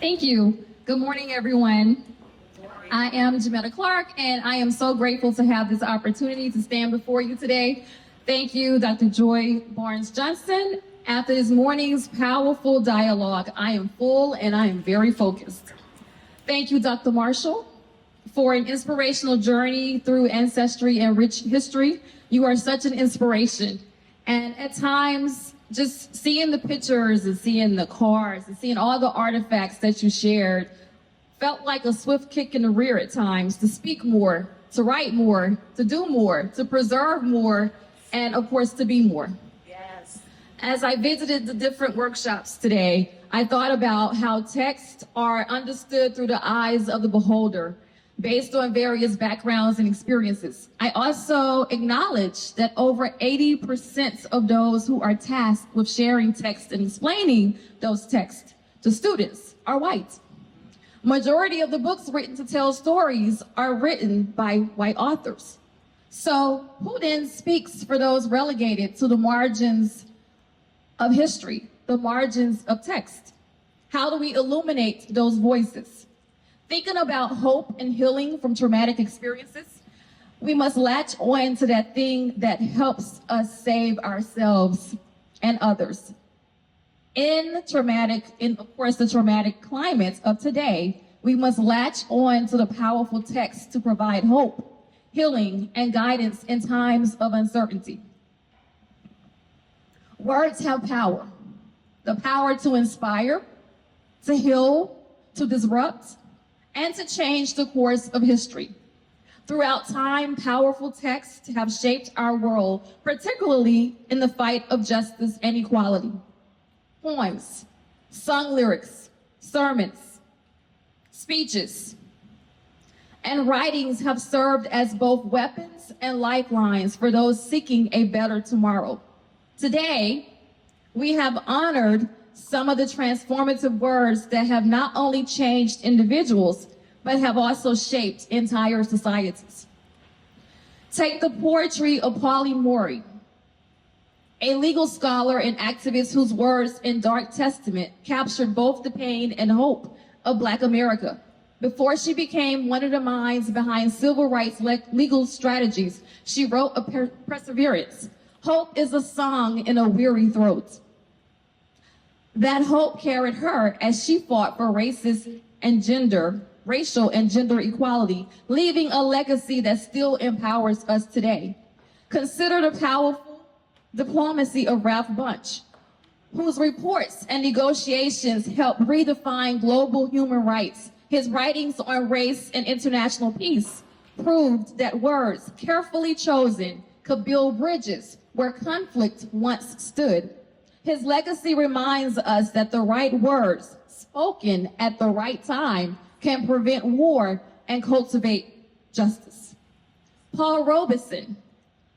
Thank you. Good morning, everyone. I am Jametta Clarke, and I am so grateful to have this opportunity to stand before you today. Thank you, Dr. Joy Barnes Johnson. After this morning's powerful dialogue, I am full and I am very focused. Thank you, Dr. Marshall, for an inspirational journey through ancestry and rich history. You are such an inspiration. And at times, just seeing the pictures and seeing the cars and seeing all the artifacts that you shared felt like a swift kick in the rear at times to speak more, to write more, to do more, to preserve more, and of course, to be more. Yes. As I visited the different workshops today, I thought about how texts are understood through the eyes of the beholder based on various backgrounds and experiences. I also acknowledge that over 80% of those who are tasked with sharing text and explaining those texts to students are white. Majority of the books written to tell stories are written by white authors. So who then speaks for those relegated to the margins of history, the margins of text? How do we illuminate those voices? Thinking about hope and healing from traumatic experiences, we must latch on to that thing that helps us save ourselves and others. In of course, the traumatic climate of today, we must latch on to the powerful text to provide hope, healing, and guidance in times of uncertainty. Words have power, the power to inspire, to heal, to disrupt, and to change the course of history. Throughout time, powerful texts have shaped our world, particularly in the fight of justice and equality. Poems, sung lyrics, sermons, speeches, and writings have served as both weapons and lifelines for those seeking a better tomorrow. Today, we have honored some of the transformative words that have not only changed individuals, but have also shaped entire societies. Take the poetry of Polly Morey, a legal scholar and activist whose words in Dark Testament captured both the pain and hope of Black America. Before she became one of the minds behind civil rights legal strategies, she wrote of perseverance. Hope is a song in a weary throat. That hope carried her as she fought for racial and gender equality, leaving a legacy that still empowers us today. Consider the powerful diplomacy of Ralph Bunche, whose reports and negotiations helped redefine global human rights. His writings on race and international peace proved that words carefully chosen could build bridges where conflict once stood. His legacy reminds us that the right words, spoken at the right time, can prevent war and cultivate justice. Paul Robeson,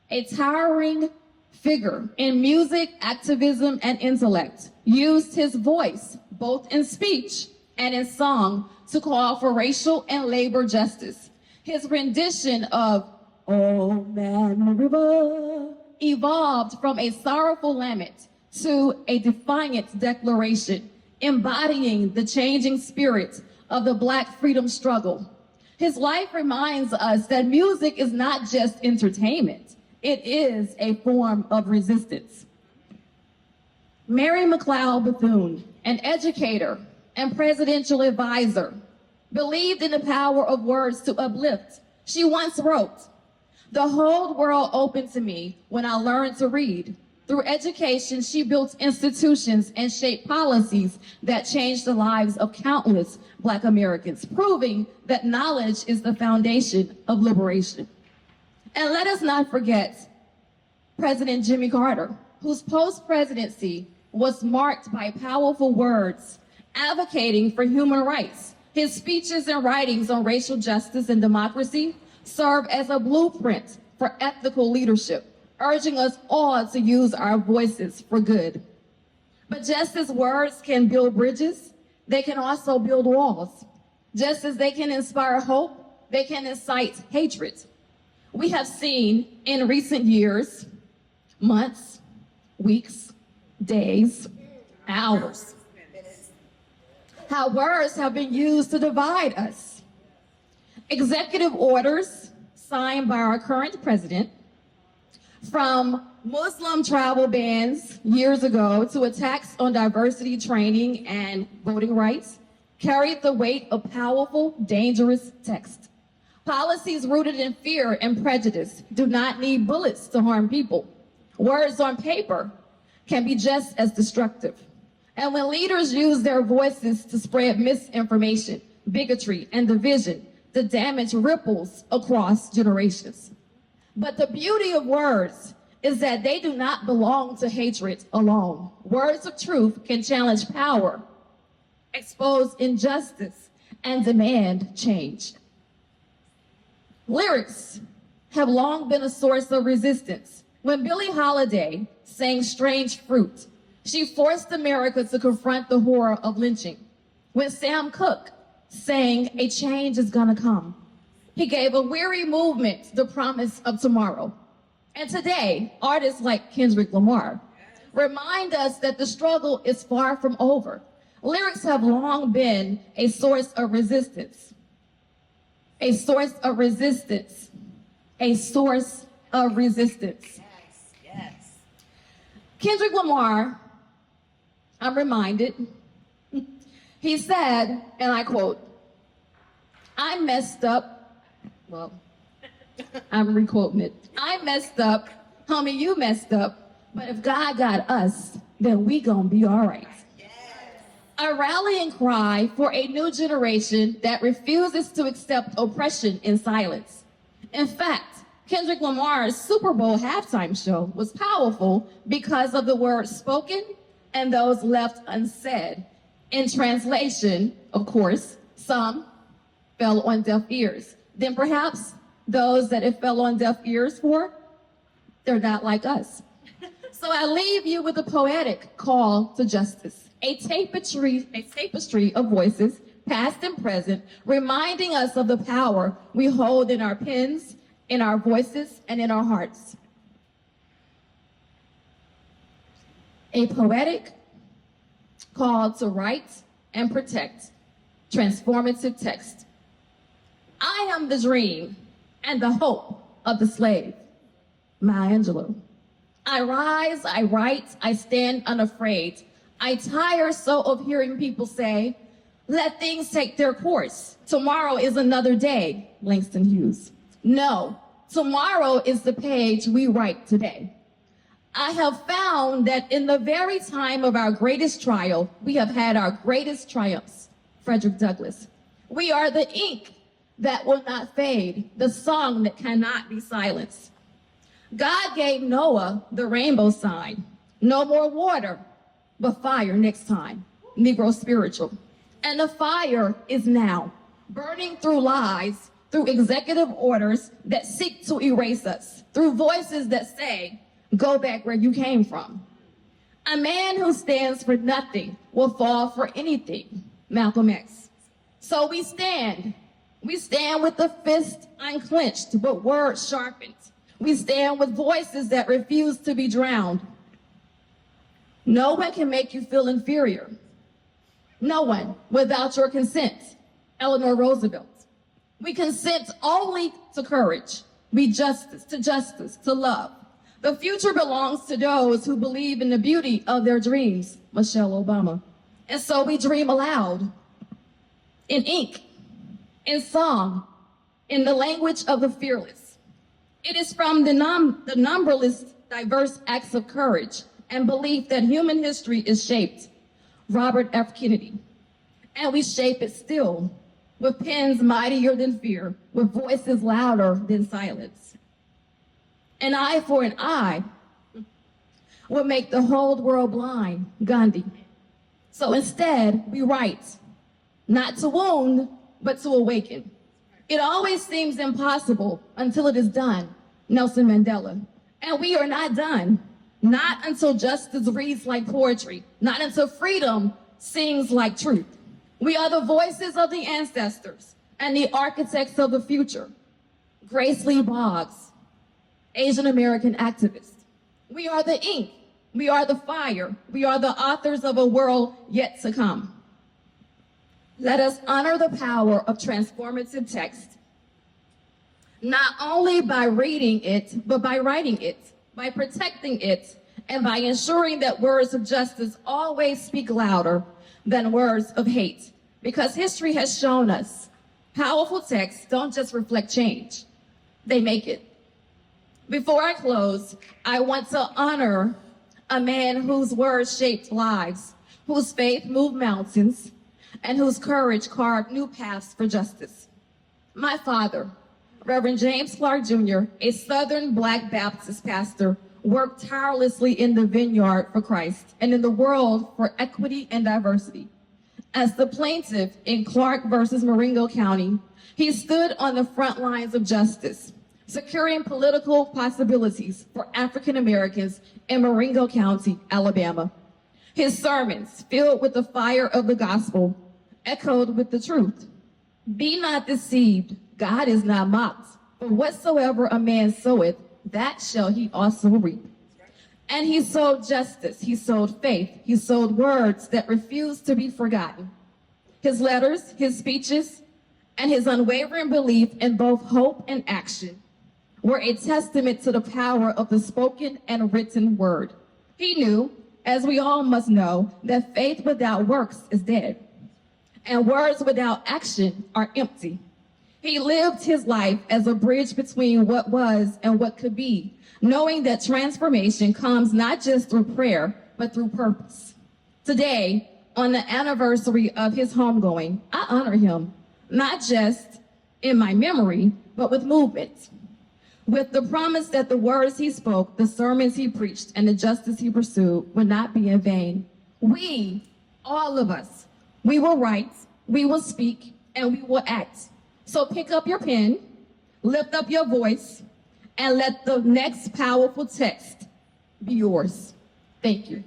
a towering figure in music, activism, and intellect, used his voice, both in speech and in song, to call for racial and labor justice. His rendition of "Oh Man River" evolved from a sorrowful lament to a defiant declaration, embodying the changing spirit of the Black freedom struggle. His life reminds us that music is not just entertainment, it is a form of resistance. Mary McLeod Bethune, an educator and presidential advisor, believed in the power of words to uplift. She once wrote, "The whole world opened to me when I learned to read. Through education, she built institutions and shaped policies that changed the lives of countless Black Americans, proving that knowledge is the foundation of liberation." And let us not forget President Jimmy Carter, whose post-presidency was marked by powerful words, advocating for human rights. His speeches and writings on racial justice and democracy serve as a blueprint for ethical leadership, urging us all to use our voices for good. But just as words can build bridges, they can also build walls. Just as they can inspire hope, they can incite hatred. We have seen in recent years, months, weeks, days, hours, how words have been used to divide us. Executive orders signed by our current president, from Muslim travel bans years ago to attacks on diversity training and voting rights, carried the weight of powerful, dangerous text. Policies rooted in fear and prejudice do not need bullets to harm people. Words on paper can be just as destructive. And when leaders use their voices to spread misinformation, bigotry, and division, the damage ripples across generations. But the beauty of words is that they do not belong to hatred alone. Words of truth can challenge power, expose injustice, and demand change. Lyrics have long been a source of resistance. When Billie Holiday sang Strange Fruit, she forced America to confront the horror of lynching. When Sam Cooke sang A Change Is Gonna Come, he gave a weary movement the promise of tomorrow. And today, artists like Kendrick Lamar remind us that the struggle is far from over. Lyrics have long been a source of resistance. A source of resistance. A source of resistance. Yes, yes. Kendrick Lamar, I'm reminded, he said, and I quote, "I messed up." Well, I'm requoting it. "I messed up, homie, you messed up, but if God got us, then we gonna be all right." Yes. A rallying cry for a new generation that refuses to accept oppression in silence. In fact, Kendrick Lamar's Super Bowl halftime show was powerful because of the words spoken and those left unsaid. In translation, of course, some fell on deaf ears. Then perhaps those that it fell on deaf ears for, they're not like us. So I leave you with a poetic call to justice, a tapestry of voices, past and present, reminding us of the power we hold in our pens, in our voices, and in our hearts. A poetic call to write and protect transformative text. I am the dream and the hope of the slave, Maya Angelou. I rise, I write, I stand unafraid. I tire so of hearing people say, "Let things take their course. Tomorrow is another day," Langston Hughes. No, tomorrow is the page we write today. I have found that in the very time of our greatest trial, we have had our greatest triumphs. Frederick Douglass. We are the ink that will not fade, the song that cannot be silenced. God gave Noah the rainbow sign. No more water, but fire next time. Negro spiritual. And the fire is now, burning through lies, through executive orders that seek to erase us, through voices that say, "Go back where you came from." A man who stands for nothing will fall for anything. Malcolm X. So we stand. We stand with the fist unclenched, but words sharpened. We stand with voices that refuse to be drowned. No one can make you feel inferior. No one without your consent. Eleanor Roosevelt. We consent only to courage, justice, to love. The future belongs to those who believe in the beauty of their dreams. Michelle Obama. And so we dream aloud, in ink, in song, in the language of the fearless. It is from the numberless diverse acts of courage and belief that human history is shaped. Robert F. Kennedy. And we shape it still, with pens mightier than fear, with voices louder than silence. An eye for an eye would make the whole world blind. Gandhi. So instead, we write, not to wound, but to awaken. It always seems impossible until it is done. Nelson Mandela. And we are not done. Not until justice reads like poetry. Not until freedom sings like truth. We are the voices of the ancestors and the architects of the future. Grace Lee Boggs, Asian American activist. We are the ink. We are the fire. We are the authors of a world yet to come. Let us honor the power of transformative text, not only by reading it, but by writing it, by protecting it, and by ensuring that words of justice always speak louder than words of hate. Because history has shown us powerful texts don't just reflect change, they make it. Before I close, I want to honor a man whose words shaped lives, whose faith moved mountains, and whose courage carved new paths for justice. My father, Reverend James Clarke Jr., a Southern Black Baptist pastor, worked tirelessly in the vineyard for Christ and in the world for equity and diversity. As the plaintiff in Clarke versus Marengo County, he stood on the front lines of justice, securing political possibilities for African Americans in Marengo County, Alabama. His sermons, filled with the fire of the gospel, echoed with the truth. Be not deceived, God is not mocked. For whatsoever a man soweth, that shall he also reap. And he sowed justice, he sowed faith, he sowed words that refused to be forgotten. His letters, his speeches, and his unwavering belief in both hope and action were a testament to the power of the spoken and written word. He knew, as we all must know, that faith without works is dead, and words without action are empty. He lived his life as a bridge between what was and what could be, knowing that transformation comes not just through prayer, but through purpose. Today, on the anniversary of his homegoing, I honor him, not just in my memory, but with movement, with the promise that the words he spoke, the sermons he preached, and the justice he pursued would not be in vain. We, all of us, we will write, we will speak, and we will act. So pick up your pen, lift up your voice, and let the next powerful text be yours. Thank you.